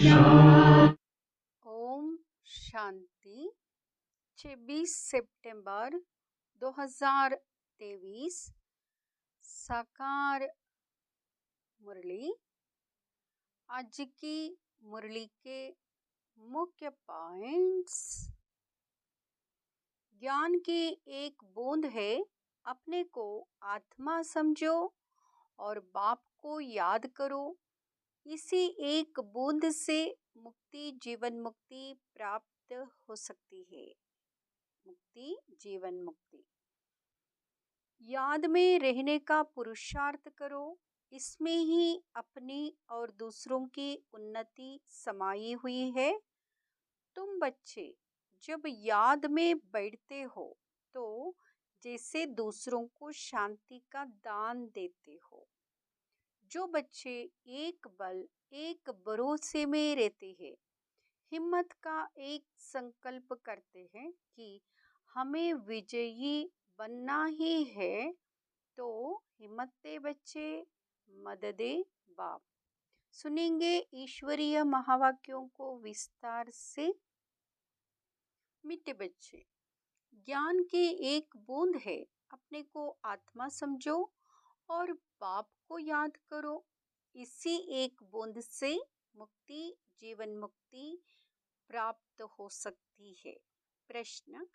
ओम शांति। 26 सितंबर 2023 साकार मुरली। आज की मुरली के मुख्य पॉइंट्स। ज्ञान की एक बूंद है, अपने को आत्मा समझो और बाप को याद करो। इसी एक बूंद से मुक्ति जीवन मुक्ति प्राप्त हो सकती है। मुक्ति जीवन मुक्ति। याद में रहने का पुरुषार्थ करो, इसमें ही अपनी और दूसरों की उन्नति समाई हुई है। तुम बच्चे जब याद में बैठते हो तो जैसे दूसरों को शांति का दान देते हो। जो बच्चे एक बल एक भरोसे में रहते हैं, हिम्मत का एक संकल्प करते हैं कि हमें विजयी बनना ही है, तो हिम्मते बच्चे मददे बाप। सुनेंगे ईश्वरीय महावाक्यों को विस्तार से। मीठे बच्चे, ज्ञान की एक बूंद है, अपने को आत्मा समझो और बाप को याद करो। इसी एक बूंद से मुक्ति जीवन मुक्ति प्राप्त हो सकती है। प्रश्न,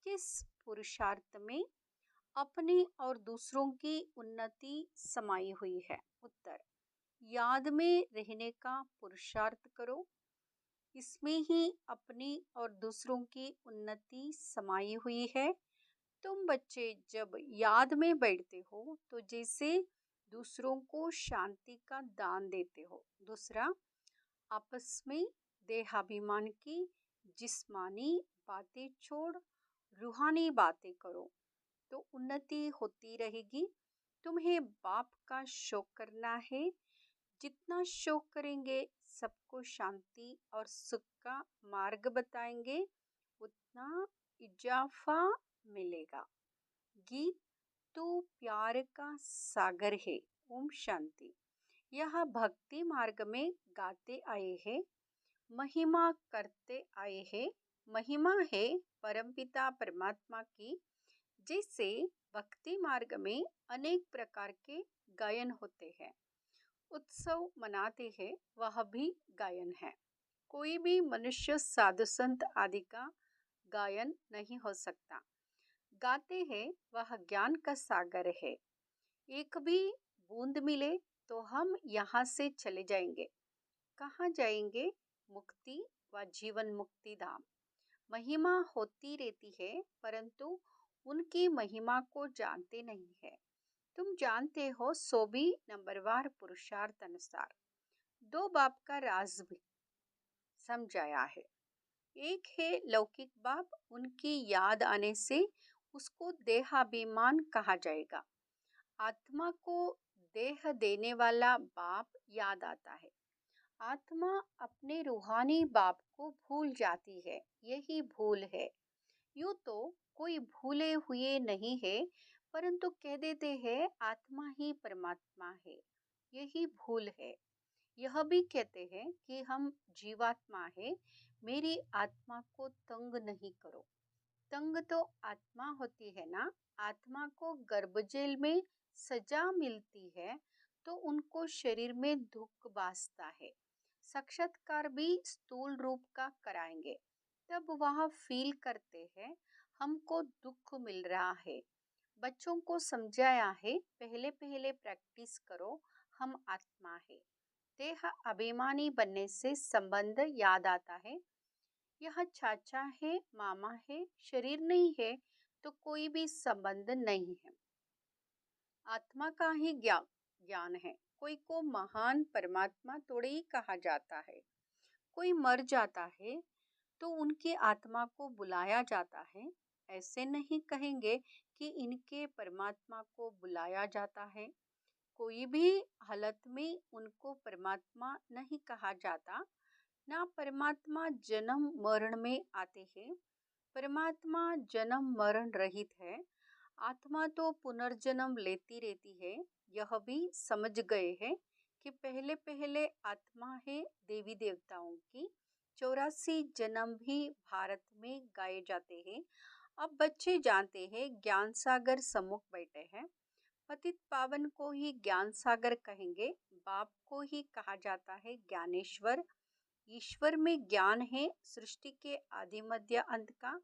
किस पुरुषार्थ में अपनी और दूसरों की उन्नति समाई हुई है? उत्तर, याद में रहने का पुरुषार्थ करो, इसमें ही अपनी और दूसरों की उन्नति समाई हुई है। तुम बच्चे जब याद में बैठते हो तो जैसे दूसरों को शांति का दान देते हो। दूसरा, आपस में देहाभिमान की जिस्मानी बातें छोड़ रूहानी बातें करो तो उन्नति होती रहेगी। तुम्हें बाप का शौक करना है, जितना शौक करेंगे सबको शांति और सुख का मार्ग बताएंगे, उतना इजाफा मिलेगा। गीत, तू प्यार का सागर है। ओम शांति। यह भक्ति मार्ग में गाते आए हैं, महिमा करते आए हैं। महिमा है परमपिता परमात्मा की। जैसे भक्ति मार्ग में अनेक प्रकार के गायन होते हैं, उत्सव मनाते हैं, वह भी गायन है। कोई भी मनुष्य साधु संत आदि का गायन नहीं हो सकता। गाते हैं वह ज्ञान का सागर है। एक भी बूंद मिले तो हम यहाँ से चले जाएंगे। कहाँ जाएंगे? मुक्ति व जीवन मुक्ति धाम। महिमा होती रहती है, परंतु उनकी महिमा को जानते नहीं है। तुम जानते हो, 100 नंबरवार पुरुषार्थ अनुसार दो बाप का राज भी समझाया है। एक है लौकिक बाप, उनकी याद आने से उसको देहाभिमान कहा जाएगा। आत्मा को देह देने वाला बाप याद आता है। आत्मा अपने रूहानी बाप को भूल जाती है, यही भूल है। यूँ तो कोई भूले हुए नहीं है, परंतु कह देते हैं आत्मा ही परमात्मा है, यही भूल है। यह भी कहते हैं कि हम जीवात्मा है, मेरी आत्मा को तंग नहीं करो। तंग तो आत्मा होती है ना। आत्मा को गर्भजेल में सजा मिलती है तो उनको शरीर में दुख बासता है। साक्षात्कार भी स्थूल रूप का कराएंगे, तब वह फील करते हैं हमको दुख मिल रहा है। बच्चों को समझाया है, पहले पहले प्रैक्टिस करो, हम आत्मा है। देह अभिमानी बनने से संबंध याद आता है। यह चाचा है, मामा है, शरीर नहीं है तो कोई भी संबंध नहीं है। आत्मा का ही ज्ञान है। कोई को महान परमात्मा थोड़े ही कहा जाता है। कोई मर जाता है तो उनकी आत्मा को बुलाया जाता है। ऐसे नहीं कहेंगे कि इनके परमात्मा को बुलाया जाता है। कोई भी हालत में उनको परमात्मा नहीं कहा जाता। ना परमात्मा जन्म मरण में आते हैं। परमात्मा जन्म मरण रहित है। आत्मा तो पुनर्जन्म लेती रहती है। यह भी समझ गए हैं कि पहले पहले आत्मा है देवी देवताओं की 84 जन्म भी भारत में गाए जाते हैं। अब बच्चे जानते हैं ज्ञान सागर सम्मुख बैठे हैं। पतित पावन को ही ज्ञान सागर कहेंगे। बाप को ही कहा जाता है ज्ञानेश्वर। ईश्वर में ज्ञान है सृष्टि के आदि मध्य अंत का।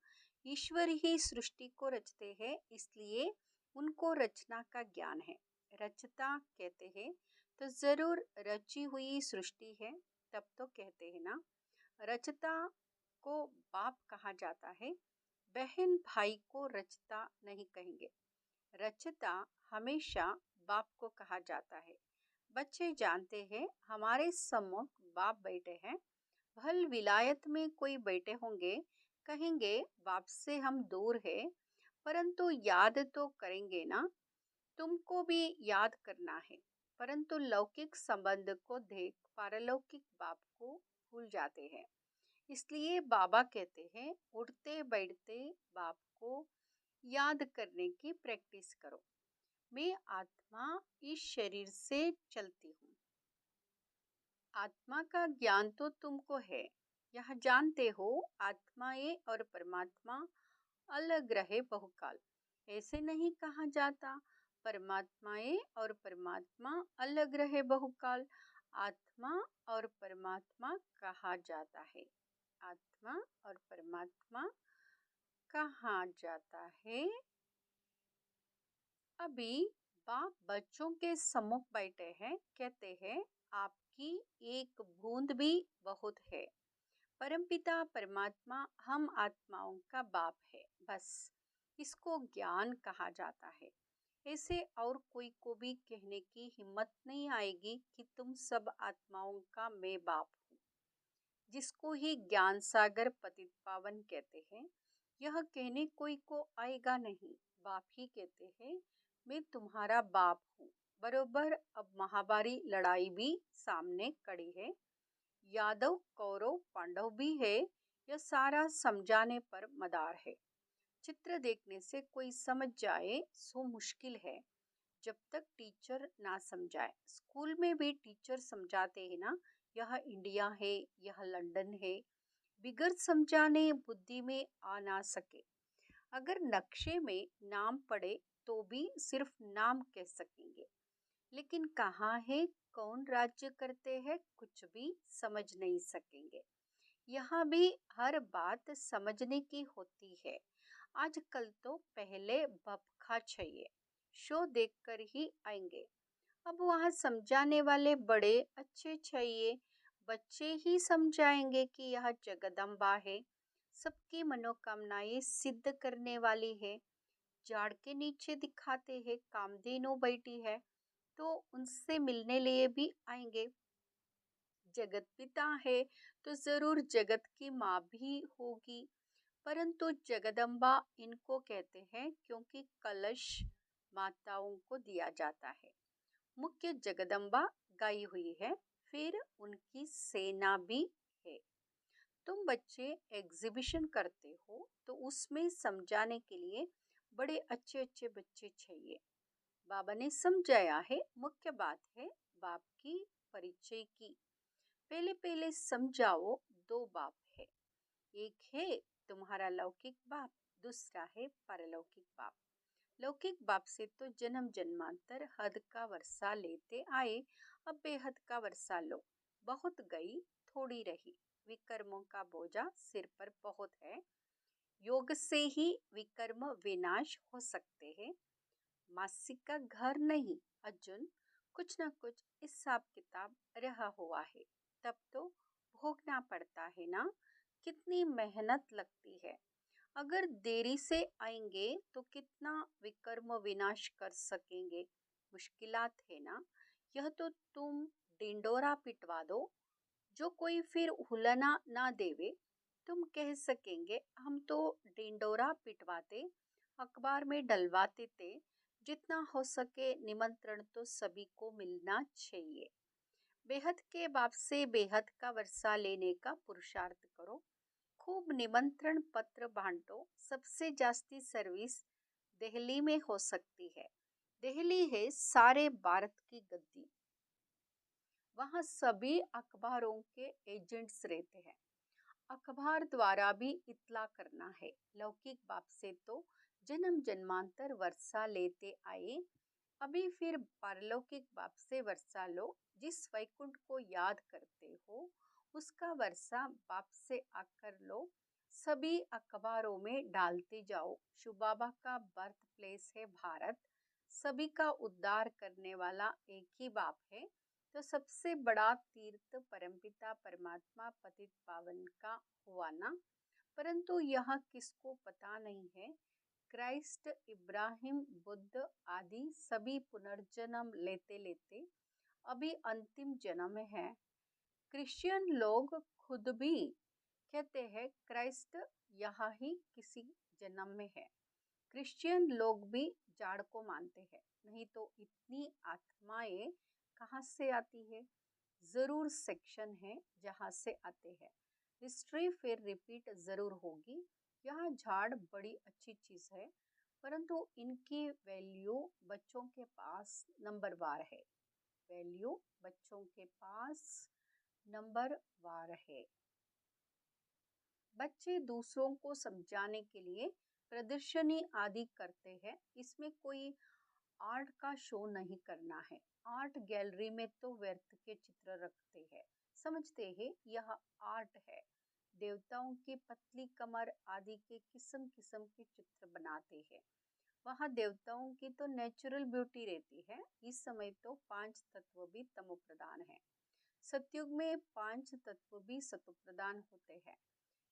ईश्वर ही सृष्टि को रचते हैं, इसलिए उनको रचना का ज्ञान है। रचता कहते हैं तो जरूर रची हुई सृष्टि है, तब तो कहते हैं ना। रचता को बाप कहा जाता है, बहन भाई को रचता नहीं कहेंगे। रचता हमेशा बाप को कहा जाता है। बच्चे जानते हैं हमारे सम्मुख बाप बैठे हैं। भल विलायत में कोई बैठे होंगे, कहेंगे बाप से हम दूर हैं, परंतु याद तो करेंगे ना। तुमको भी याद करना है, परंतु लौकिक संबंध को देख पारलौकिक बाप को भूल जाते हैं। इसलिए बाबा कहते हैं उठते बैठते बाप को याद करने की प्रैक्टिस करो। मैं आत्मा इस शरीर से चलती हूँ। आत्मा का ज्ञान तो तुमको है, यह जानते हो आत्माएं और परमात्मा अलग रहे बहुकाल। ऐसे नहीं कहा जाता परमात्माएं और परमात्मा अलग रहे बहुकाल। आत्मा और परमात्मा कहा जाता है। आत्मा और परमात्मा कहा जाता है। अभी बाप बच्चों के सम्मुख बैठे हैं, कहते हैं आपकी एक बूंद भी बहुत है। परमपिता परमात्मा हम आत्माओं का बाप है, बस इसको ज्ञान कहा जाता है। ऐसे और कोई को भी कहने की हिम्मत नहीं आएगी कि तुम सब आत्माओं का मैं बाप हूँ, जिसको ही ज्ञान सागर पतित पावन कहते हैं। यह कहने कोई को आएगा नहीं। बाप ही कहते हैं मैं तुम्हारा बाप हूँ। बरोबर अब महाभारी लड़ाई भी सामने खड़ी है। यादव कौरव पांडव भी है। यह सारा समझाने पर मदार है। चित्र देखने से कोई समझ जाए सो मुश्किल है, जब तक टीचर ना समझाए। स्कूल में भी टीचर समझाते हैं ना, यह इंडिया है, यह लंदन है। बिगर समझाने बुद्धि में आ ना सके। अगर नक्शे में नाम पड़े तो भी सिर्फ नाम कह सकेंगे, लेकिन कहाँ है, कौन राज्य करते हैं, कुछ भी समझ नहीं सकेंगे। यहाँ भी हर बात समझने की होती है। आजकल तो पहले बपखा चाहिए, शो देखकर ही आएंगे। अब वहाँ समझाने वाले बड़े अच्छे चाहिए। बच्चे ही समझाएंगे कि यह जगदम्बा है, सबकी मनोकामनाएं सिद्ध करने वाली है। झाड़ के नीचे दिखाते हैं कामधेनु बैठी है, तो उनसे मिलने लिए भी आएंगे। जगत पिता है तो जरूर जगत की माँ भी होगी, परंतु जगदम्बा इनको कहते हैं क्योंकि कलश माताओं को दिया जाता है। मुख्य जगदम्बा गाई हुई है, फिर उनकी सेना भी है। तुम बच्चे एग्जीबिशन करते हो तो उसमें समझाने के लिए बड़े अच्छे अच्छे बच्चे चाहिए। बाबा ने समझाया है, मुख्य बात है बाप की परिचय की। पहले पहले समझाओ, दो बाप है। एक है तुम्हारा लौकिक बाप, दूसरा है पारलौकिक बाप। लौकिक बाप से तो जन्म जन्मांतर हद का वर्षा लेते आए, अब बेहद का वर्षा लो। बहुत गई थोड़ी रही, विकर्मों का बोझा सिर पर बहुत है। योग से ही विकर्म विनाश हो सकते हैं। मासिक का घर नहीं अर्जुन, कुछ ना कुछ हिसाब किताब रहा हुआ है, तब तो भोगना पड़ता है ना। कितनी मेहनत लगती है। अगर देरी से आएंगे तो कितना विकर्म विनाश कर सकेंगे। मुश्किलात है ना। यह तो तुम डिंडोरा पिटवा दो, जो कोई फिर हुलना ना देवे। तुम कह सकेंगे हम तो डिंडोरा पिटवाते, अखबार में डलवाते थे। जितना हो सके निमंत्रण तो सभी को मिलना चाहिए। बेहद के बाप से बेहद का वर्षा लेने का पुरुषार्थ करो। खूब निमंत्रण पत्र बांटो। सबसे जास्ती सर्विस दिल्ली में हो सकती है। दिल्ली है सारे भारत की गद्दी। वहाँ सभी अखबारों के एजेंट्स रहते हैं। अखबार द्वारा भी इत्तला करना है। लौकिक बाप से तो जन्म जन्मांतर वर्षा लेते आए, अभी फिर पारलौकिक बाप से वर्षा लो। जिस वैकुंठ को याद करते हो उसका वर्षा बाप से आकर लो। सभी अखबारों में डालते जाओ, शिव बाबा का बर्थ प्लेस है भारत, सभी का उद्धार करने वाला एक ही बाप है। तो सबसे बड़ा तीर्थ परमपिता परमात्मा पतित पावन का हुआ ना। परंतु यह किसको पता नहीं है। क्राइस्ट, इब्राहिम, बुद्ध आदि सभी पुनर्जन्म लेते लेते अभी अंतिम जन्म है। क्रिश्चियन लोग खुद भी कहते हैं क्राइस्ट यहाँ ही किसी जन्म में है। क्रिश्चियन लोग भी जाड़ को मानते हैं। नहीं तो इतनी आत्माएं कहाँ से आती है? जरूर सेक्शन है जहाँ से आते हैं। हिस्ट्री फिर रिपीट जरूर होगी। यह झाड़ बड़ी अच्छी चीज है, परंतु इनकी वैल्यू बच्चों के पास नंबर वार है। वैल्यू बच्चों के पास नंबर वार है। बच्चे दूसरों को समझाने के लिए प्रदर्शनी आदि करते हैं। इसमें कोई आर्ट का शो नहीं करना है। आर्ट गैलरी में तो व्यर्थ के चित्र रखते हैं, समझते हैं यह आर्ट है। देवताओं की पतली कमर आदि के किस्म किस्म के चित्र बनाते हैं। वहाँ देवताओं की तो नेचुरल ब्यूटी रहती है। इस समय तो पांच तत्व भी तमो प्रधान है। सतयुग में पांच तत्व भी सतो प्रधान होते हैं।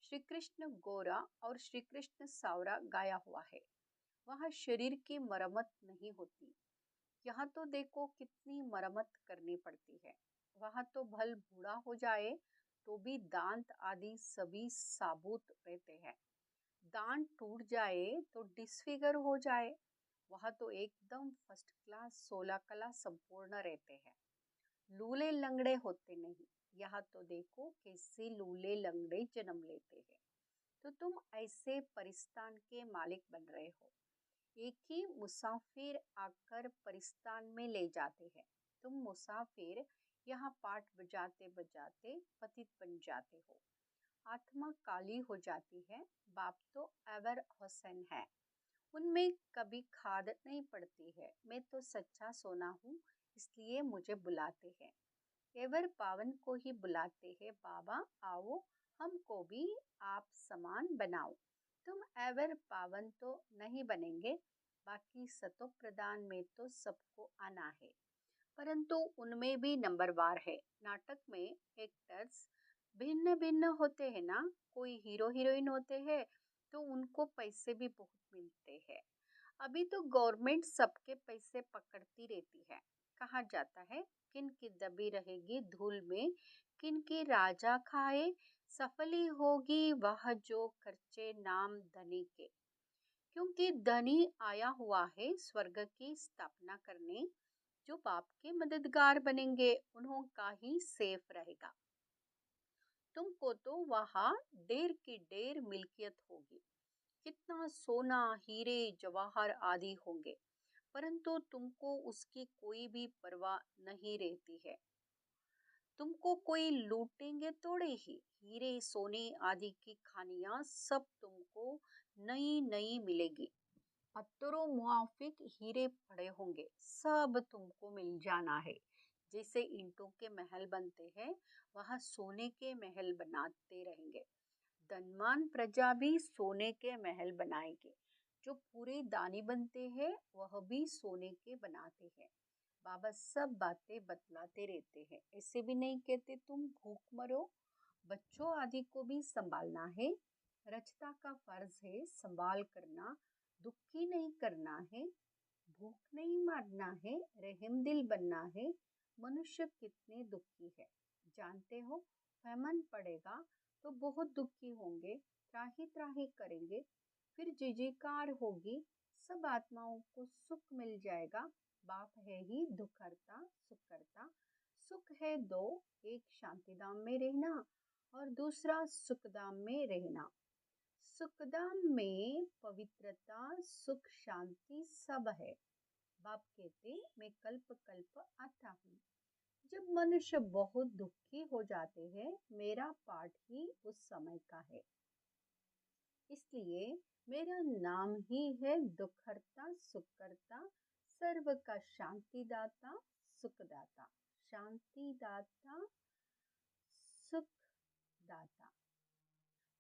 श्री कृष्ण गोरा और श्री कृष्ण सावरा गाया हुआ है। वहाँ शरीर की मरम्मत नहीं होती। यहाँ तो देखो कितनी मरम्मत करनी पड़ती है। वहाँ तो भल बूढ़ा हो जाए तो भी दांत आदि सभी साबुत रहते हैं। दांत टूट जाए तो डिसफिगर हो जाए, वहाँ तो एकदम फर्स्ट क्लास 16 कला संपूर्ण रहते हैं। लूले लंगड़े होते नहीं। यहाँ तो देखो कैसे लूले लंगड़े जन्म लेते हैं। तो तुम ऐसे परिस्तान के मालिक बन रहे हो। एक ही मुसाफिर आकर परिस्तान में ले जाते हैं। तुम मुसाफिर यहाँ पाठ बजाते बजाते पतित बन जाते हो। आत्मा काली हो जाती है। बाप तो एवर हुसैन है, उनमें कभी खाद नहीं पड़ती है। मैं तो सच्चा सोना हूँ, इसलिए मुझे बुलाते हैं। एवर पावन को ही बुलाते हैं, बाबा आओ हमको भी आप समान बनाओ। तुम एवर पावन तो नहीं बनेंगे, बाकी सतो प्रदान में तो सबको आना है, परंतु उनमें भी नंबरवार है। नाटक में एक्टर्स भिन्न भिन्न होते हैं ना। कोई हीरो हीरोइन होते हैं तो उनको पैसे भी बहुत मिलते हैं। अभी तो गवर्नमेंट सबके पैसे पकड़ती रहती है। कहा जाता है किन की दबी रहेगी धूल में, किन की राजा खाए, सफली होगी वह जो खर्चे नाम धनी के। क्योंकि धनी आया हुआ है स्वर्ग की स्थापना करने। जो बाप के मददगार बनेंगे उन्हों का ही सेफ रहेगा। तुमको तो वहां ढेर की ढेर मिल्कियत होगी, कितना सोना हीरे जवाहर आदि होंगे, परंतु तुमको उसकी कोई भी परवाह नहीं रहती है। तुमको कोई लूटेंगे थोड़े ही। हीरे सोने आदि की खानियां सब तुमको नई नई मिलेगी। पत्थरों मुआफिक हीरे पड़े होंगे, सब तुमको मिल जाना है। जैसे ईंटों के महल बनते हैं, वह सोने के महल बनाते रहेंगे। धनवान प्रजा भी सोने के महल बनाएंगे। जो पूरे दानी बनते हैं वह भी सोने के बनाते हैं। बाबा सब बातें बतलाते रहते हैं। ऐसे भी नहीं कहते तुम भूख मरो। बच्चों आदि को भी संभालना है। रचता का फर्ज है संभाल करना, दुखी नहीं करना है, भूख नहीं मारना है, रहम दिल बनना है। मनुष्य कितने दुखी है जानते हो? फैमन पड़ेगा तो बहुत दुखी होंगे, त्राही त्राही करेंगे, फिर जिजीकार होगी। सब आत्माओं को सुख मिल जाएगा। बाप है ही दुख हरता सुख करता। सुख है दो, एक शांति धाम में रहना और दूसरा सुखधाम में रहना। सुखधाम में पवित्रता सुख शांति सब है। बाप कहते मैं कल्प कल्प आता हूँ। जब मनुष्य बहुत दुखी हो जाते हैं, मेरा पाठ ही उस समय का है। इसलिए मेरा नाम ही है दुखहर्ता सुखकर्ता, सर्व का शांतिदाता सुखदाता। शांतिदाता सुखदाता।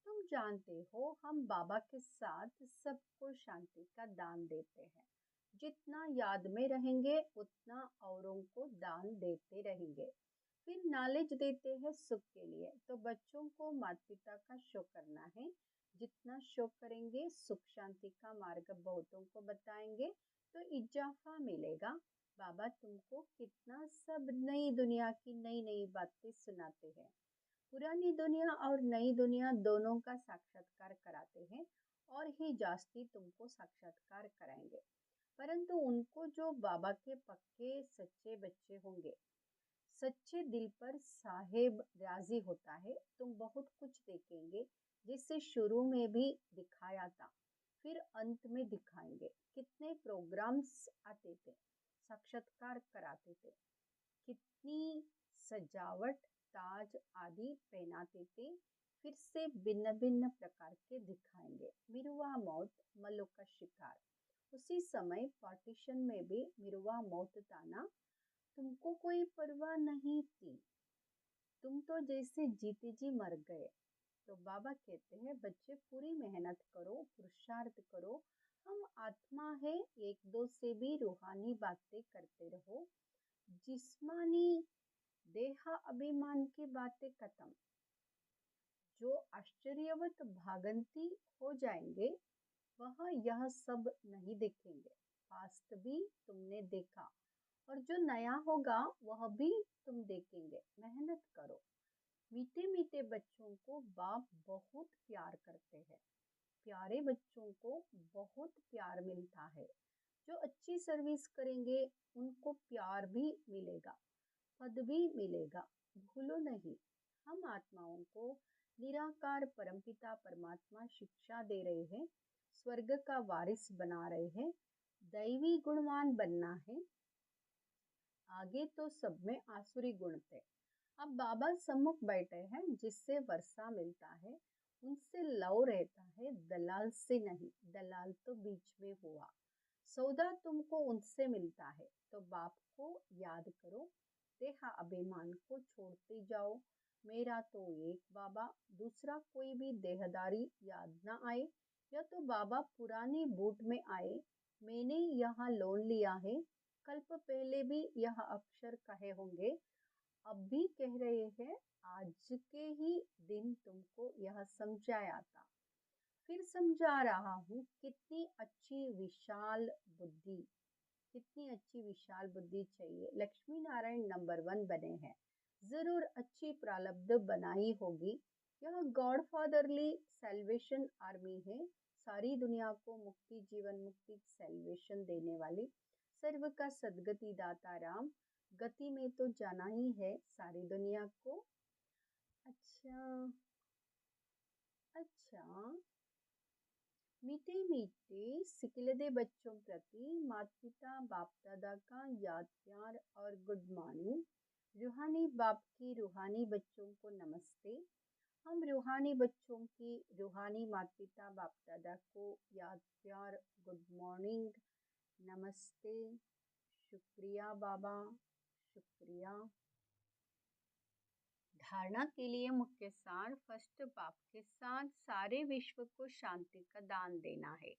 तुम जानते हो हम बाबा के साथ सबको शांति का दान देते हैं। जितना याद में रहेंगे उतना औरों को दान देते रहेंगे। फिर नॉलेज देते हैं सुख के लिए, तो बच्चों को माता पिता का शो करना है। जितना शो करेंगे सुख शांति का मार्ग बहुतों को बताएंगे तो इजाफा मिलेगा। बाबा तुमको कितना सब नई दुनिया की नई नई बातें सुनाते हैं। पुरानी दुनिया और नई दुनिया दोनों का साक्षात्कार कराते हैं और ही जास्ती तुमको साक्षात्कार कराएंगे। परंतु उनको जो बाबा के पक्के सच्चे बच्चे होंगे, सच्चे दिल पर साहेब राजी होता है, तुम बहुत कुछ देखेंगे जिससे शुरू में भी दिखाया था, फिर अंत में दिखाएंगे। कितने प्रोग्राम्स आते थे, साक्षात्कार कराते थे, कितनी सजावट ताज आदि पहनाते थे, फिर से भिन्न भिन्न प्रकार के दिखाएंगे। मिरुआ मौत मल्लों का शिकार। उसी समय पार्टीशन में भी मिरुआ मौत था ना, तुमको कोई परवाह नहीं थी, तुम तो जैसे जीते जी मर गए। तो बाबा कहते हैं बच्चे पूरी मेहनत करो, पुरुषार्थ करो। हम आत्मा है, एक दो से भी रूहानी बातें करते रहो। जिस्मानी देहा अभिमान की बातें खत्म। जो आश्चर्यवत भागंती हो जाएंगे वह यह सब नहीं देखेंगे। पास्ट भी तुमने देखा और जो नया होगा वह भी तुम देखेंगे। मेहनत करो। मीठे मीठे बच्चों को बाप बहुत प्यार करते हैं। प्यारे बच्चों को बहुत प्यार मिलता है। जो अच्छी सर्विस करेंगे उनको प्यार भी मिलेगा, पद भी मिलेगा। भूलो नहीं, हम आत्माओं को निराकार परमपिता परमात्मा शिक्षा दे रहे हैं, स्वर्ग का वारिस बना रहे हैं, दैवी गुणवान बनना है। आगे तो सब में आसुरी गुण थे। अब बाबा सम्मुख बैठे हैं, जिससे वर्षा मिलता है, उनसे लव रहता है, दलाल से नहीं। दलाल तो बीच में हुआ, सौदा तुमको उनसे मिलता है। तो बाप को याद करो, देहा अभिमान को छोड़ते जाओ। मेरा तो एक बाबा, दूसरा कोई भी देहदारी याद ना आए। या तो बाबा पुरानी बूट में आए, मैंने यहाँ लोन लिया है, कल्प पहले भी यह अक्षर कहे होंगे, अब भी कह रहे हैं। आज के ही दिन तुमको यह समझाया था, फिर समझा रहा हूँ। कितनी अच्छी विशाल बुद्धि, कितनी अच्छी विशाल बुद्धि चाहिए। लक्ष्मी नारायण नंबर 1 बने हैं, जरूर अच्छी प्रारब्ध बनाई होगी। यह गॉड फादरली सेल्वेशन आर्मी है, सारी दुनिया को मुक्ति, जीवन मुक्ति, सेल्वेशन देने वाली, सर्व का सदगति दाता राम। गति में तो जाना ही है सारी दुनिया को। अच्छा अच्छा। मीठे मीठे सिकिलदे बच्चों प्रति माता पिता बाप दादा का याद प्यार और गुड मॉर्निंग। रूहानी बाप की रूहानी बच्चों को नमस्ते। हम रूहानी बच्चों की रूहानी माता पिता बाप दादा को याद प्यार गुड मॉर्निंग, नमस्ते, शुक्रिया बाबा, शुक्रिया। धारणा के लिए मुख्य सार। फर्स्ट, बाप के साथ सारे विश्व को शांति का दान देना है।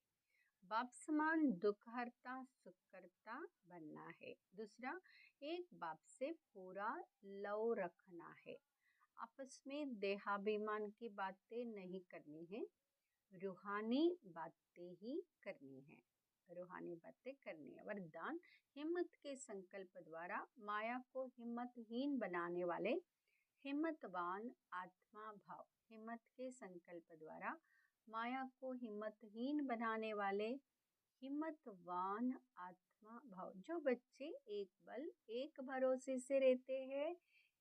बाप समान दुखहर्ता सुखकर्ता बनना है। दूसरा, एक बाप से पूरा लव रखना है। आपस में देहाभिमान की बातें नहीं करनी है, रूहानी बातें ही करनी है। रूहानी बातें करनी है। वरदान, हिम्मत के संकल्प द्वारा माया को हिम्मतहीन बनाने वाले हिम्मतवान आत्मा भाव। हिम्मत के संकल्प द्वारा माया को हिम्मतहीन बनाने वाले हिम्मतवान आत्मा भाव। जो बच्चे एक बल एक भरोसे से रहते हैं,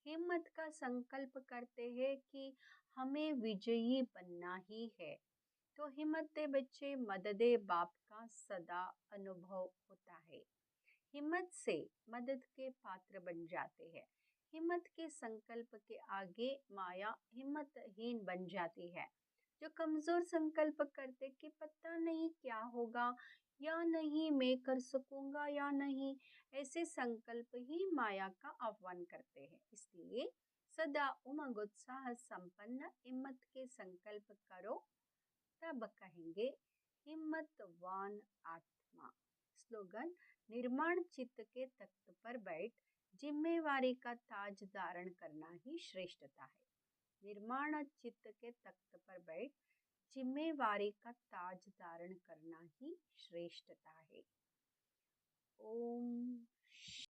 हिम्मत का संकल्प करते हैं कि हमें विजयी बनना ही है, तो हिम्मते बच्चे मददे बाप का सदा अनुभव होता है। हिम्मत से मदद के पात्र बन जाते हैं। हिम्मत के संकल्प के आगे माया हिम्मतहीन बन जाती है। जो कमजोर संकल्प करते कि पता नहीं क्या होगा या नहीं, मैं कर सकूंगा या नहीं, ऐसे संकल्प ही माया का आह्वान करते हैं। इसलिए सदा उमंग उत्साह संपन्न हिम्मत के संकल्प करो, तब कहेंगे हिम्मतवान आत्मा। स्लोगन: निर्माण चित्त के तख्त पर बैठ जिम्मेवारी का ताज धारण करना ही श्रेष्ठता है। निर्माण चित्त के तख्त पर बैठ जिम्मेवारी का ताज धारण करना ही श्रेष्ठता है। ओम